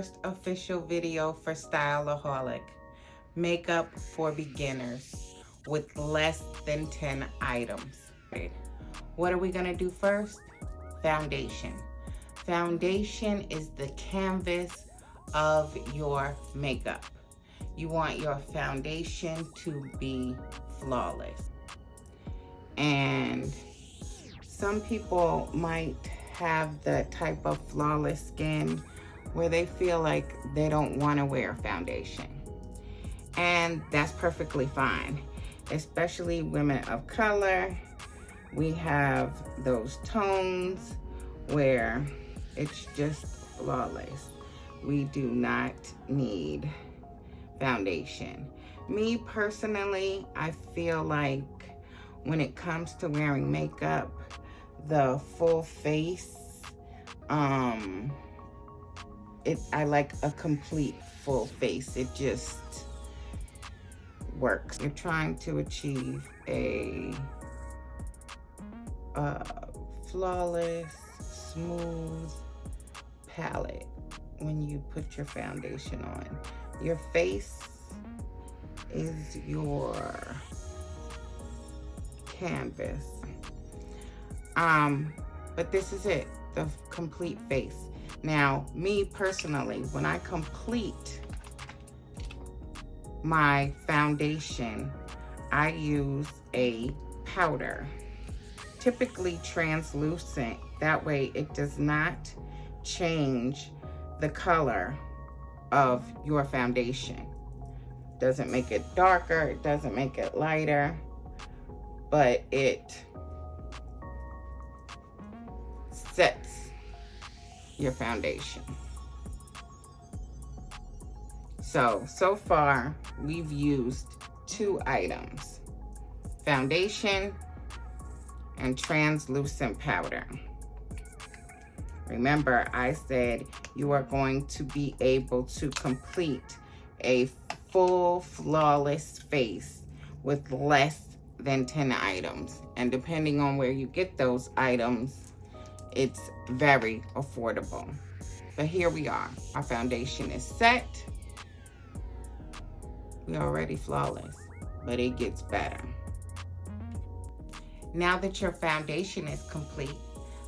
first official video for Styleaholic, makeup for beginners with less than 10 items. What are we gonna do first? Foundation. Foundation is the canvas of your makeup. You want your foundation to be flawless. And some people might have the type of flawless skin where they feel like they don't want to wear foundation. And that's perfectly fine, especially women of color. We have those tones where it's just flawless. We do not need foundation. Me personally, I feel like when it comes to wearing makeup, the full face, I like a complete full face. It just works. You're trying to achieve a flawless, smooth palette when you put your foundation on. Your face is your canvas. But this is it, the complete face. Now, me personally, when I complete my foundation, I use a powder, typically translucent. That way it does not change the color of your foundation. Doesn't make it darker, it doesn't make it lighter, but it sets your foundation. So far we've used 2 items, foundation and translucent powder. Remember, I said you are going to be able to complete a full flawless face with less than 10 items. And depending on where you get those items, it's very affordable. But here we are. Our foundation is set. We're already flawless, but it gets better. Now that your foundation is complete,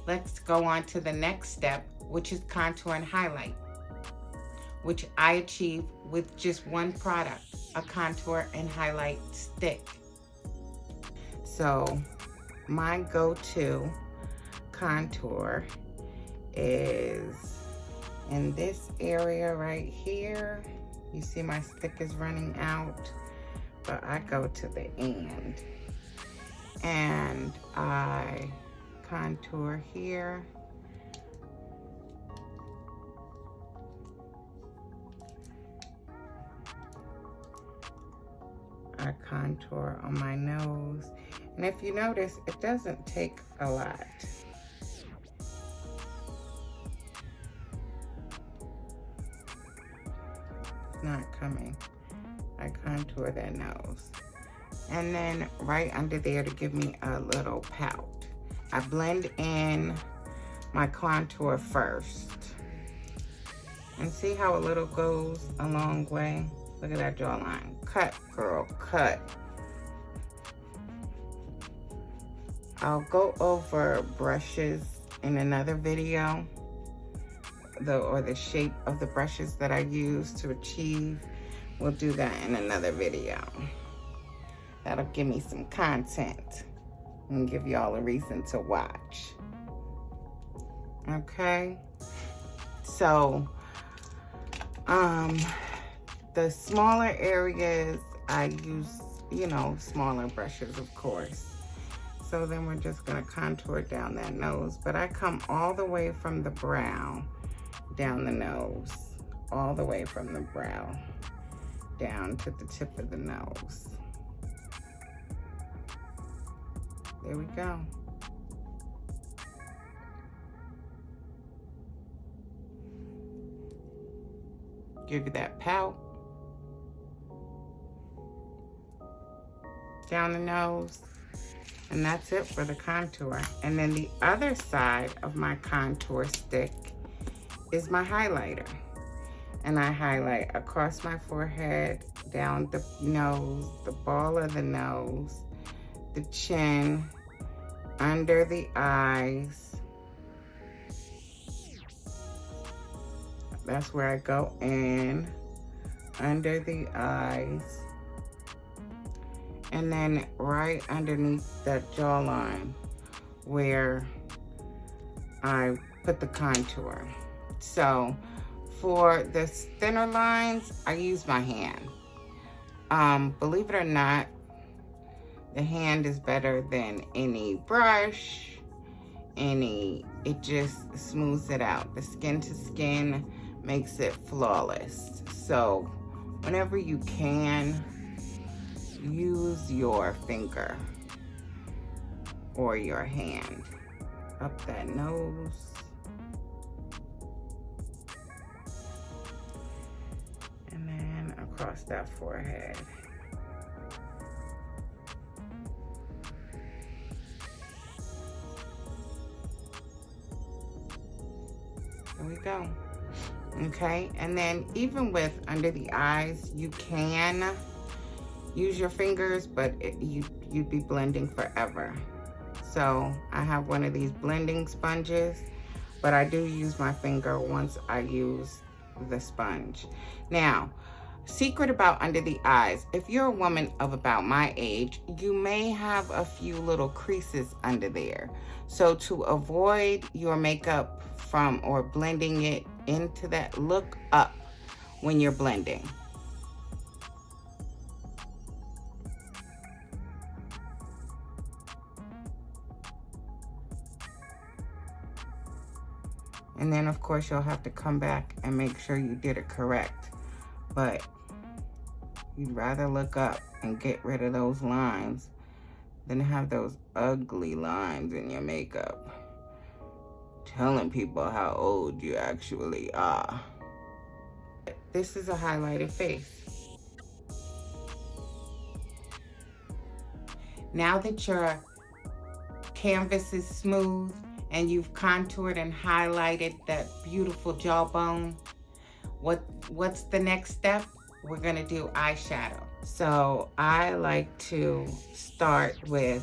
let's go on to the next step, which is contour and highlight, which I achieve with just one product, a contour and highlight stick. So my go-to contour is in this area right here. You see my stick is running out, but I go to the end and I contour here. I contour on my nose. And if you notice, it doesn't take a lot. It's not coming. I contour that nose. And then right under there to give me a little pout. I blend in my contour first. And see how a little goes a long way? Look at that jawline. Cut, girl, cut. I'll go over brushes in another video, or the shape of the brushes that I use to achieve. We'll do that in another video. That'll give me some content and give y'all a reason to watch. Okay? So, the smaller areas, I use, smaller brushes, of course. So then we're just gonna contour down that nose. But I come all the way from the brow down the nose. All the way from the brow down to the tip of the nose. There we go. Give you that pout. Down the nose. And that's it for the contour. And then the other side of my contour stick is my highlighter. And I highlight across my forehead, down the nose, the ball of the nose, the chin, under the eyes. That's where I go in, under the eyes. And then right underneath the jawline where I put the contour. So for the thinner lines, I use my hand. Believe it or not, the hand is better than any brush, it just smooths it out. The skin to skin makes it flawless. So whenever you can, use your finger or your hand up that nose. And then across that forehead. There we go. Okay, and then even with under the eyes, you can use your fingers, but you'd be blending forever. So I have one of these blending sponges, but I do use my finger once I use the sponge. Now, secret about under the eyes, if you're a woman of about my age, you may have a few little creases under there. So to avoid your makeup from or blending it into that, look up when you're blending. And then of course you'll have to come back and make sure you did it correct. But you'd rather look up and get rid of those lines than have those ugly lines in your makeup, telling people how old you actually are. This is a highlighted face. Now that your canvas is smooth and you've contoured and highlighted that beautiful jawbone, what's the next step? We're gonna do eyeshadow. So I like to start with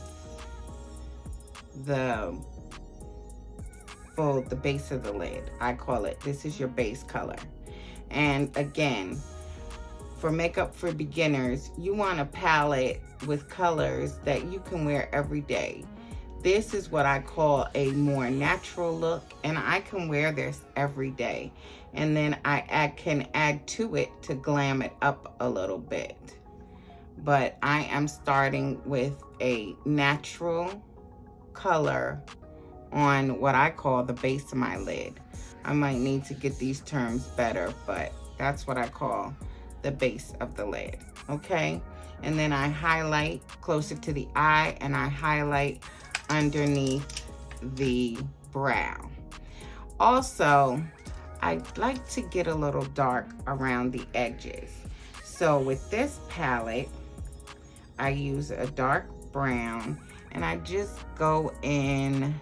the base of the lid. I call it, this is your base color. And again, for makeup for beginners, you want a palette with colors that you can wear every day. This is what I call a more natural look, and I can wear this every day. And then I can add to it to glam it up a little bit. But I am starting with a natural color on what I call the base of my lid. I might need to get these terms better, but that's what I call the base of the lid, okay? And then I highlight closer to the eye, and I highlight underneath the brow. Also, I like to get a little dark around the edges. So with this palette, I use a dark brown, and I just go in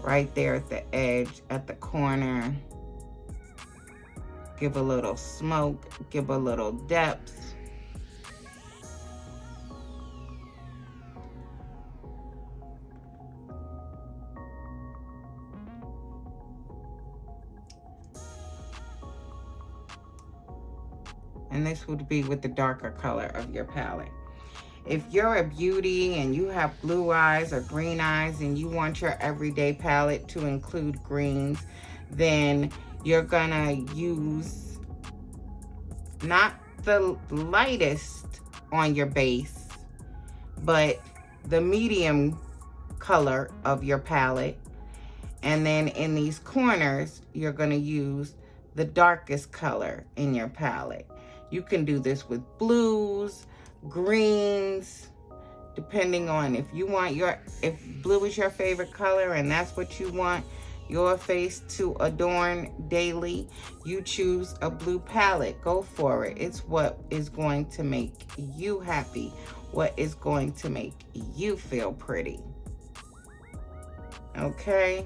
right there at the edge, at the corner. Give a little smoke, give a little depth. And this would be with the darker color of your palette. If you're a beauty and you have blue eyes or green eyes and you want your everyday palette to include greens, then you're gonna use not the lightest on your base, but the medium color of your palette. And then in these corners, you're gonna use the darkest color in your palette. You can do this with blues, greens, depending on if you want if blue is your favorite color and that's what you want your face to adorn daily, you choose a blue palette. Go for it. It's what is going to make you happy, what is going to make you feel pretty. Okay?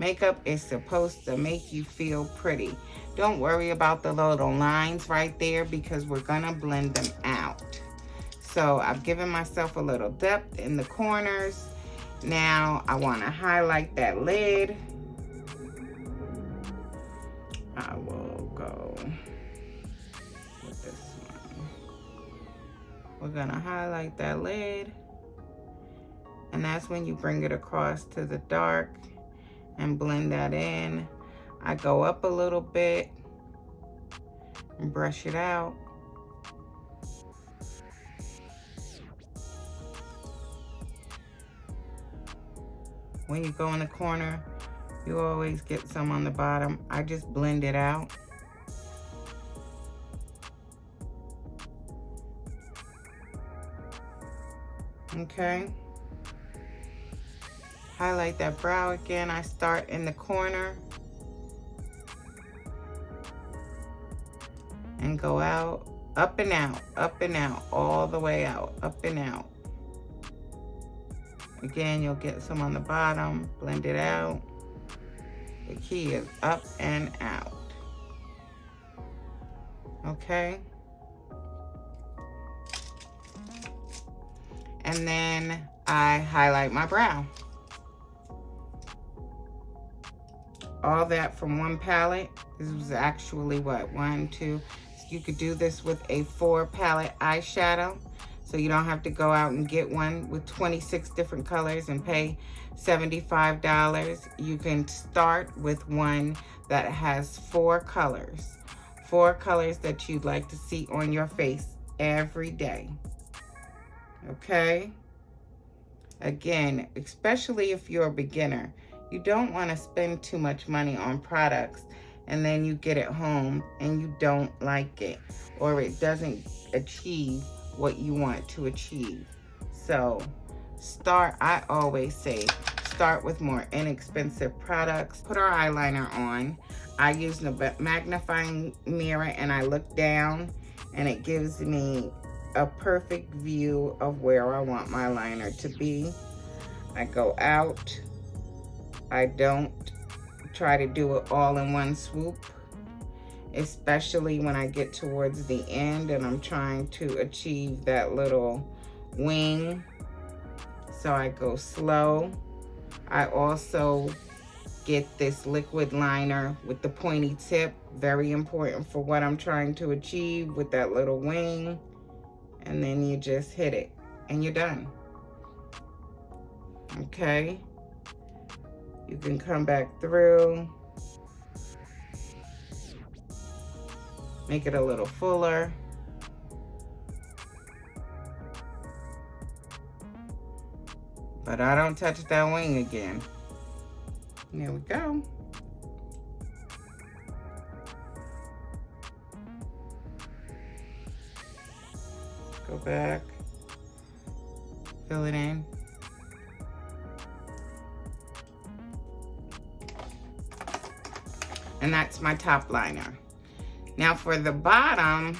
Makeup is supposed to make you feel pretty. Don't worry about the little lines right there because we're gonna blend them out. So I've given myself a little depth in the corners. Now I wanna highlight that lid. I will go with this one. We're gonna highlight that lid. And that's when you bring it across to the dark and blend that in. I go up a little bit and brush it out. When you go in the corner, you always get some on the bottom. I just blend it out. Okay. Highlight that brow again. I start in the corner and go out, up and out, all the way out, up and out. Again, you'll get some on the bottom, blend it out. The key is up and out. Okay. And then I highlight my brow. All that from one palette. This was actually what, 1, 2. You could do this with a 4 palette eyeshadow. So you don't have to go out and get one with 26 different colors and pay $75. You can start with one that has 4 colors. 4 colors that you'd like to see on your face every day. Okay? Again, especially if you're a beginner, you don't want to spend too much money on products and then you get it home and you don't like it or it doesn't achieve what you want to achieve. So I always say, start with more inexpensive products. Put our eyeliner on. I use the magnifying mirror and I look down and it gives me a perfect view of where I want my liner to be. I go out. I don't try to do it all in one swoop, especially when I get towards the end and I'm trying to achieve that little wing. So I go slow. I also get this liquid liner with the pointy tip, very important for what I'm trying to achieve with that little wing. And then you just hit it and you're done. Okay. You can come back through, make it a little fuller. But I don't touch that wing again. There we go. Go back, fill it in. And that's my top liner. Now for the bottom,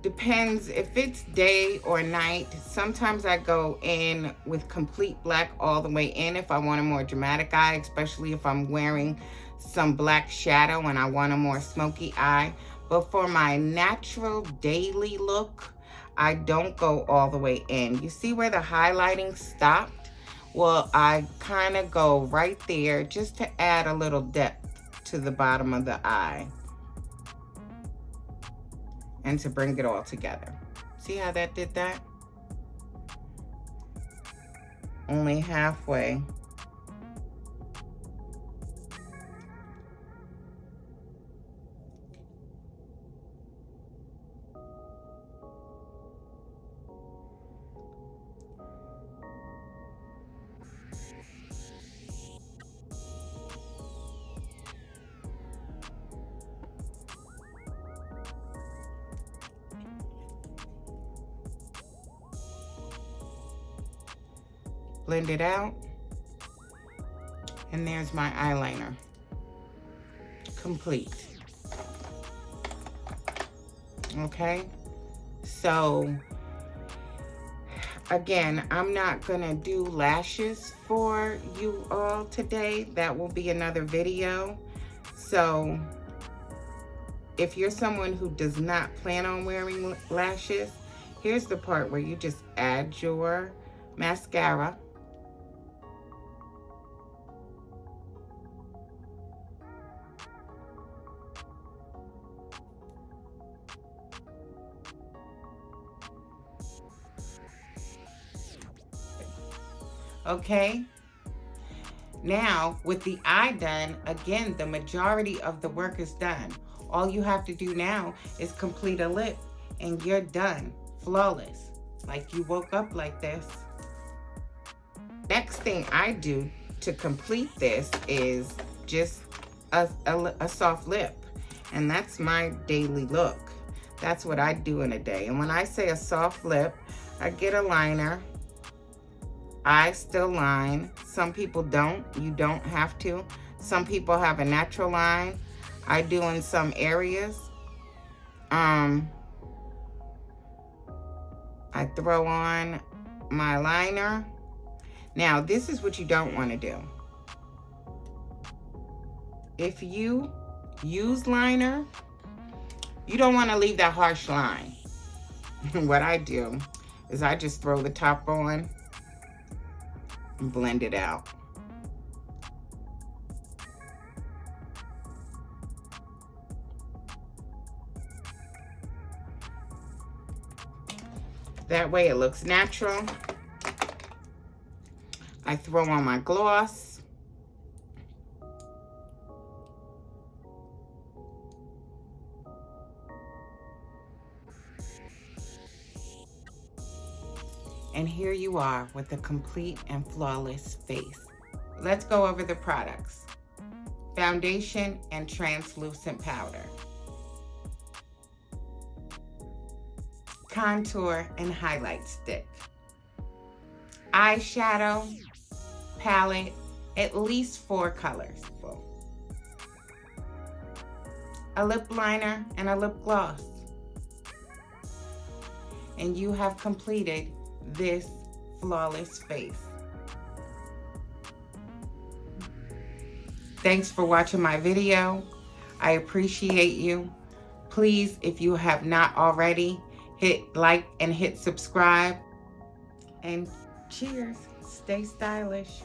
depends if it's day or night. Sometimes I go in with complete black all the way in if I want a more dramatic eye, especially if I'm wearing some black shadow and I want a more smoky eye. But for my natural daily look, I don't go all the way in. You see where the highlighting stopped? Well, I kind of go right there just to add a little depth to the bottom of the eye and to bring it all together. See how that did that? Only halfway. Blend it out. And there's my eyeliner. Complete. Okay? So Again, I'm not gonna do lashes for you all today. That will be another video. So if you're someone who does not plan on wearing lashes, here's the part where you just add your mascara. Okay, now with the eye done, again, the majority of the work is done. All you have to do now is complete a lip and you're done, flawless, like you woke up like this. Next thing I do to complete this is just a soft lip, and that's my daily look. That's what I do in a day. And when I say a soft lip, I get a liner. I still line. Some people don't. You don't have to. Some people have a natural line. I do in some areas. I throw on my liner. Now, this is what you don't want to do. If you use liner, you don't want to leave that harsh line. What I do is I just throw the top on and blend it out. That way it looks natural. I throw on my gloss. And here you are with a complete and flawless face. Let's go over the products. Foundation and translucent powder. Contour and highlight stick. Eyeshadow, palette, at least 4 colors. A lip liner and a lip gloss. And you have completed this flawless face. Thanks for watching my video. I appreciate you. Please, if you have not already, hit like and hit subscribe. And cheers. Stay stylish.